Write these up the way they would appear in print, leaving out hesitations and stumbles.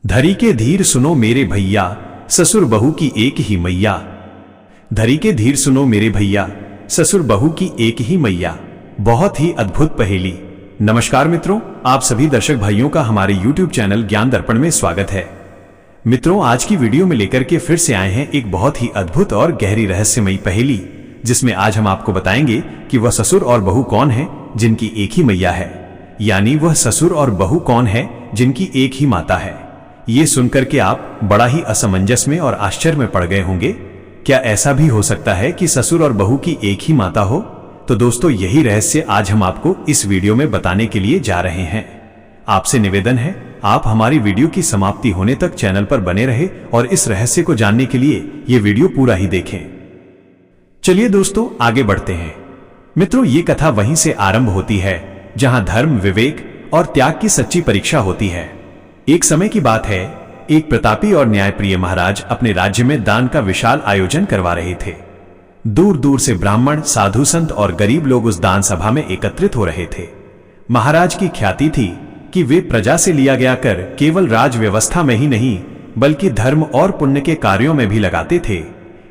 धरी के धीर सुनो मेरे भैया, ससुर बहू की एक ही मैया। धरी के धीर सुनो मेरे भैया, ससुर बहू की एक ही मैया। बहुत ही अद्भुत पहेली। नमस्कार मित्रों, आप सभी दर्शक भाइयों का हमारे YouTube चैनल ज्ञान दर्पण में स्वागत है। मित्रों, आज की वीडियो में लेकर के फिर से आए हैं एक बहुत ही अद्भुत और गहरी रहस्यमयी पहेली, जिसमें आज हम आपको बताएंगे कि वह ससुर और बहू कौन है जिनकी एक ही मैया है, यानी वह ससुर और बहू कौन है जिनकी एक ही माता है। ये सुनकर के आप बड़ा ही असमंजस में और आश्चर्य में पड़ गए होंगे। क्या ऐसा भी हो सकता है कि ससुर और बहू की एक ही माता हो? तो दोस्तों, यही रहस्य आज हम आपको इस वीडियो में बताने के लिए जा रहे हैं। आपसे निवेदन है, आप हमारी वीडियो की समाप्ति होने तक चैनल पर बने रहे और इस रहस्य को जानने के लिए ये वीडियो पूरा ही देखें। चलिए दोस्तों, आगे बढ़ते हैं। मित्रों, ये कथा वहीं से आरंभ होती है जहां धर्म, विवेक और त्याग की सच्ची परीक्षा होती है। एक समय की बात है, एक प्रतापी और न्यायप्रिय महाराज अपने राज्य में दान का विशाल आयोजन करवा रहे थे। दूर दूर से ब्राह्मण, साधु संत और गरीब लोग उस दान सभा में एकत्रित हो रहे थे। महाराज की ख्याति थी कि वे प्रजा से लिया गया कर केवल राज व्यवस्था में ही नहीं, बल्कि धर्म और पुण्य के कार्यों में भी लगाते थे।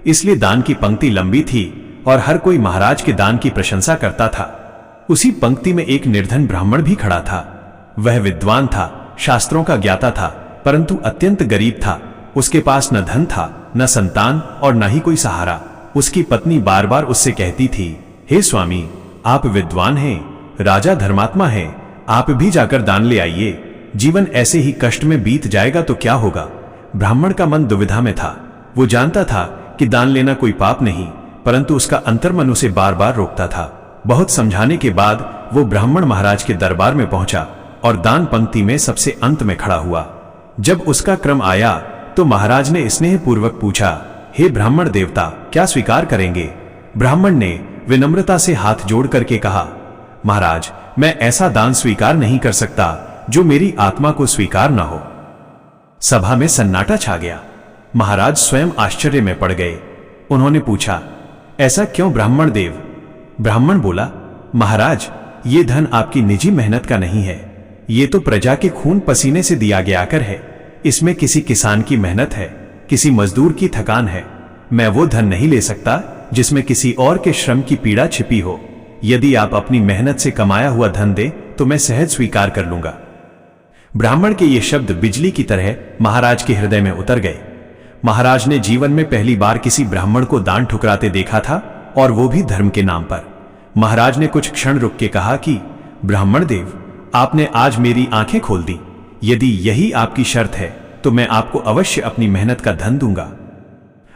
इसलिए दान की पंक्ति लंबी थी और हर कोई महाराज के दान की प्रशंसा करता था। उसी पंक्ति में एक निर्धन ब्राह्मण भी खड़ा था। वह विद्वान था, शास्त्रों का ज्ञाता था, परंतु अत्यंत गरीब था। उसके पास न धन था, न संतान और न ही कोई सहारा। उसकी पत्नी बार बार उससे कहती थी, हे स्वामी, आप विद्वान हैं, राजा धर्मात्मा हैं, आप भी जाकर दान ले आइए। जीवन ऐसे ही कष्ट में बीत जाएगा तो क्या होगा? ब्राह्मण का मन दुविधा में था। वो जानता था कि दान लेना कोई पाप नहीं, परंतु उसका अंतर्मन उसे बार बार रोकता था। बहुत समझाने के बाद वो ब्राह्मण महाराज के दरबार में पहुंचा और दान पंक्ति में सबसे अंत में खड़ा हुआ। जब उसका क्रम आया तो महाराज ने स्नेहपूर्वक पूछा, हे ब्राह्मण देवता, क्या स्वीकार करेंगे? ब्राह्मण ने विनम्रता से हाथ जोड़ करके कहा, महाराज, मैं ऐसा दान स्वीकार नहीं कर सकता जो मेरी आत्मा को स्वीकार न हो। सभा में सन्नाटा छा गया। महाराज स्वयं आश्चर्य में पड़ गए। उन्होंने पूछा, ऐसा क्यों ब्राह्मण देव? ब्राह्मण बोला, महाराज, ये धन आपकी निजी मेहनत का नहीं है। ये तो प्रजा के खून पसीने से दिया गया कर है। इसमें किसी किसान की मेहनत है, किसी मजदूर की थकान है। मैं वो धन नहीं ले सकता जिसमें किसी और के श्रम की पीड़ा छिपी हो। यदि आप अपनी मेहनत से कमाया हुआ धन दे तो मैं सहज स्वीकार कर लूंगा। ब्राह्मण के ये शब्द बिजली की तरह महाराज के हृदय में उतर गए। महाराज ने जीवन में पहली बार किसी ब्राह्मण को दान ठुकराते देखा था, और वो भी धर्म के नाम पर। महाराज ने कुछ क्षण रुक के कहा कि ब्राह्मण देव, आपने आज मेरी आंखें खोल दी। यदि यही आपकी शर्त है तो मैं आपको अवश्य अपनी मेहनत का धन दूंगा।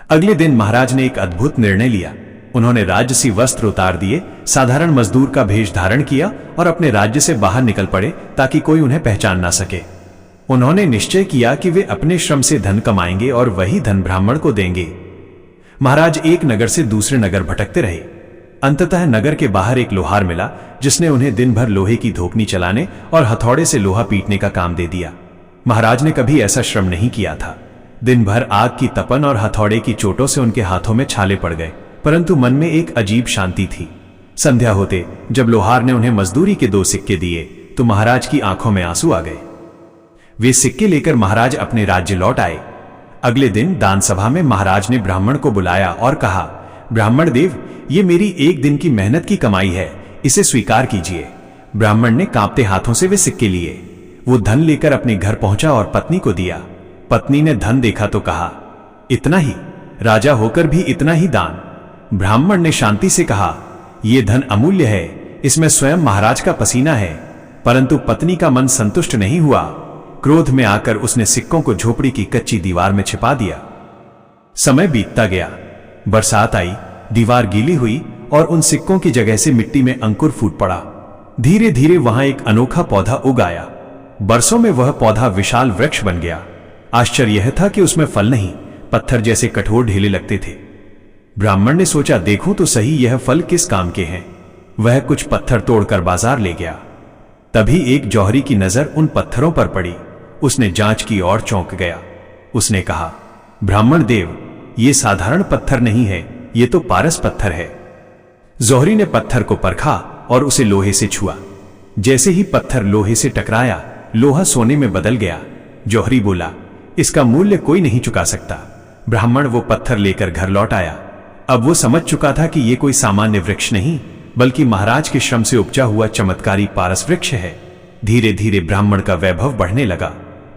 अगले दिन महाराज ने एक अद्भुत निर्णय लिया। उन्होंने राजसी वस्त्र उतार दिए, साधारण मजदूर का भेष धारण किया और अपने राज्य से बाहर निकल पड़े ताकि कोई उन्हें पहचान ना सके। उन्होंने निश्चय किया कि वे अपने श्रम से धन कमाएंगे और वही धन ब्राह्मण को देंगे। महाराज एक नगर से दूसरे नगर भटकते रहे। अंततः नगर के बाहर एक लोहार मिला, जिसने उन्हें दिन भर लोहे की धोकनी चलाने और हथौड़े से लोहा पीटने का काम दे दिया। महाराज ने कभी ऐसा श्रम नहीं किया था। दिन भर आग की तपन और हथौड़े की चोटों से उनके हाथों में छाले पड़ गए, परंतु मन में एक अजीब शांति थी। संध्या होते जब लोहार ने उन्हें मजदूरी के 2 सिक्के दिए तो महाराज की आंखों में आंसू आ गए। वे सिक्के लेकर महाराज अपने राज्य लौट आए। अगले दिन दान सभा में महाराज ने ब्राह्मण को बुलाया और कहा, ब्राह्मण देव, ये मेरी एक दिन की मेहनत की कमाई है, इसे स्वीकार कीजिए। ब्राह्मण ने कांपते हाथों से वे सिक्के लिए। वो धन लेकर अपने घर पहुंचा और पत्नी को दिया। पत्नी ने धन देखा तो कहा, इतना ही? राजा होकर भी इतना ही दान? ब्राह्मण ने शांति से कहा, यह धन अमूल्य है, इसमें स्वयं महाराज का पसीना है। परंतु पत्नी का मन संतुष्ट नहीं हुआ। क्रोध में आकर उसने सिक्कों को झोपड़ी की कच्ची दीवार में छिपा दिया। समय बीतता गया। बरसात आई, दीवार गीली हुई और उन सिक्कों की जगह से मिट्टी में अंकुर फूट पड़ा। धीरे धीरे वहां एक अनोखा पौधा उग आया। बरसों में वह पौधा विशाल वृक्ष बन गया। आश्चर्य यह था कि उसमें फल नहीं, पत्थर जैसे कठोर ढीले लगते थे। ब्राह्मण ने सोचा, देखूं तो सही यह फल किस काम के हैं। वह कुछ पत्थर तोड़कर बाजार ले गया। तभी एक जौहरी की नजर उन पत्थरों पर पड़ी। उसने जांच की और चौंक गया। उसने कहा, ब्राह्मण देव, ये साधारण पत्थर नहीं है, ये तो पारस पत्थर है। जौहरी ने पत्थर को परखा और उसे लोहे से छुआ। जैसे ही पत्थर लोहे से टकराया, लोहा सोने में बदल गया। जौहरी बोला, इसका मूल्य कोई नहीं चुका सकता। ब्राह्मण वो पत्थर लेकर घर लौट आया। अब वो समझ चुका था कि ये कोई सामान्य वृक्ष नहीं, बल्कि महाराज के श्रम से उपजा हुआ चमत्कारी पारस वृक्ष है। धीरे धीरे ब्राह्मण का वैभव बढ़ने लगा।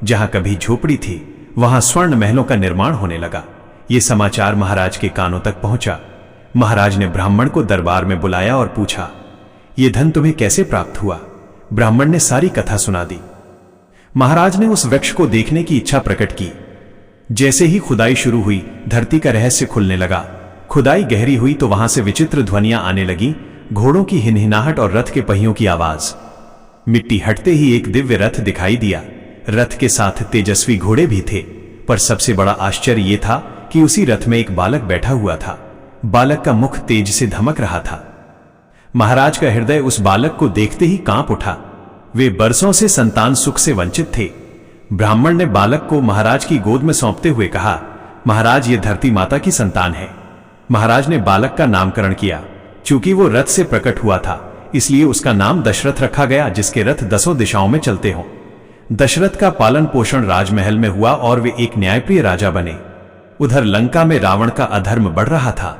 जहां कभी झोपड़ी थी, वहां स्वर्ण महलों का निर्माण होने लगा। ये समाचार महाराज के कानों तक पहुंचा। महाराज ने ब्राह्मण को दरबार में बुलाया और पूछा, ये धन तुम्हें कैसे प्राप्त हुआ? ब्राह्मण ने सारी कथा सुना दी। महाराज ने उस वृक्ष को देखने की इच्छा प्रकट की। जैसे ही खुदाई शुरू हुई, धरती का रहस्य खुलने लगा। खुदाई गहरी हुई तो वहां से विचित्र ध्वनियां आने लगी, घोड़ों की हिनहिनाहट और रथ के पहियों की आवाज। मिट्टी हटते ही एक दिव्य रथ दिखाई दिया। रथ के साथ तेजस्वी घोड़े भी थे, पर सबसे बड़ा आश्चर्य यह था कि उसी रथ में एक बालक बैठा हुआ था। बालक का मुख तेज से धमक रहा था। महाराज का हृदय उस बालक को देखते ही कांप उठा। वे बरसों से संतान सुख से वंचित थे। ब्राह्मण ने बालक को महाराज की गोद में सौंपते हुए कहा, महाराज, ये धरती माता की संतान है। महाराज ने बालक का नामकरण किया। चूंकि वो रथ से प्रकट हुआ था, इसलिए उसका नाम दशरथ रखा गया, जिसके रथ 10 दिशाओं में चलते हों। दशरथ का पालन पोषण राजमहल में हुआ और वे एक न्यायप्रिय राजा बने। उधर लंका में रावण का अधर्म बढ़ रहा था।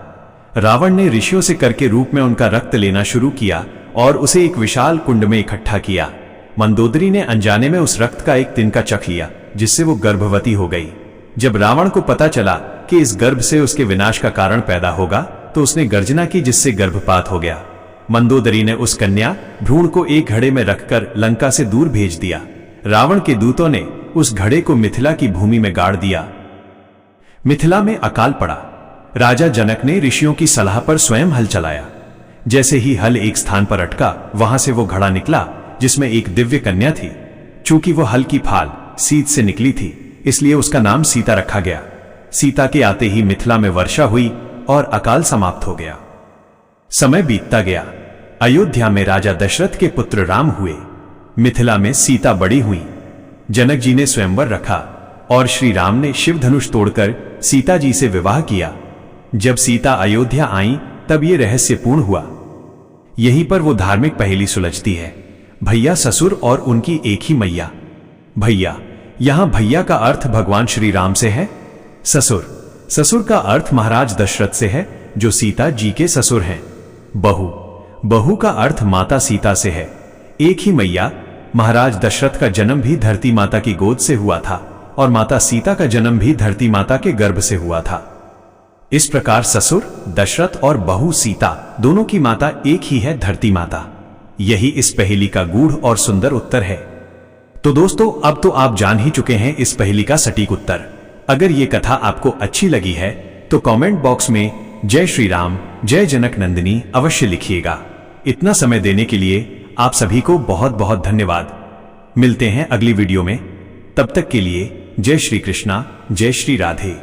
रावण ने ऋषियों से कर के रूप में उनका रक्त लेना शुरू किया और उसे एक विशाल कुंड में इकट्ठा किया। मंदोदरी ने अनजाने में उस रक्त का एक तिनका चख लिया, जिससे वो गर्भवती हो गई। जब रावण को पता चला कि इस गर्भ से उसके विनाश का कारण पैदा होगा, तो उसने गर्जना की, जिससे गर्भपात हो गया। मंदोदरी ने उस कन्या भ्रूण को एक घड़े में रखकर लंका से दूर भेज दिया। रावण के दूतों ने उस घड़े को मिथिला की भूमि में गाड़ दिया। मिथिला में अकाल पड़ा। राजा जनक ने ऋषियों की सलाह पर स्वयं हल चलाया। जैसे ही हल एक स्थान पर अटका, वहां से वो घड़ा निकला जिसमें एक दिव्य कन्या थी। चूंकि वो हल की फाल सीत से निकली थी, इसलिए उसका नाम सीता रखा गया। सीता के आते ही मिथिला में वर्षा हुई और अकाल समाप्त हो गया। समय बीतता गया। अयोध्या में राजा दशरथ के पुत्र राम हुए। मिथिला में सीता बड़ी हुई। जनक जी ने स्वयंवर रखा और श्री राम ने शिव धनुष तोड़कर सीता जी से विवाह किया। जब सीता अयोध्या आई, तब ये रहस्य पूर्ण हुआ। यहीं पर वो धार्मिक पहेली सुलझती है, भैया ससुर और उनकी एक ही मैया। भैया, यहां भैया का अर्थ भगवान श्री राम से है। ससुर का अर्थ महाराज दशरथ से है, जो सीता जी के ससुर हैं। बहू का अर्थ माता सीता से है। एक ही मैया, महाराज दशरथ का जन्म भी धरती माता की गोद से हुआ था और माता सीता का जन्म भी धरती माता के गर्भ से हुआ था। इस प्रकार ससुर दशरथ और बहू सीता दोनों की माता एक ही है, धरती माता। यही इस पहेली का गूढ़ और सुंदर उत्तर है। तो दोस्तों, अब तो आप जान ही चुके हैं इस पहेली का सटीक उत्तर। अगर ये कथा आपको अच्छी लगी है तो कमेंट बॉक्स में जय श्री राम, जय जनक नंदिनी अवश्य लिखिएगा। इतना समय देने के लिए आप सभी को बहुत बहुत धन्यवाद। मिलते हैं अगली वीडियो में। तब तक के लिए जय श्री कृष्णा, जय श्री राधे।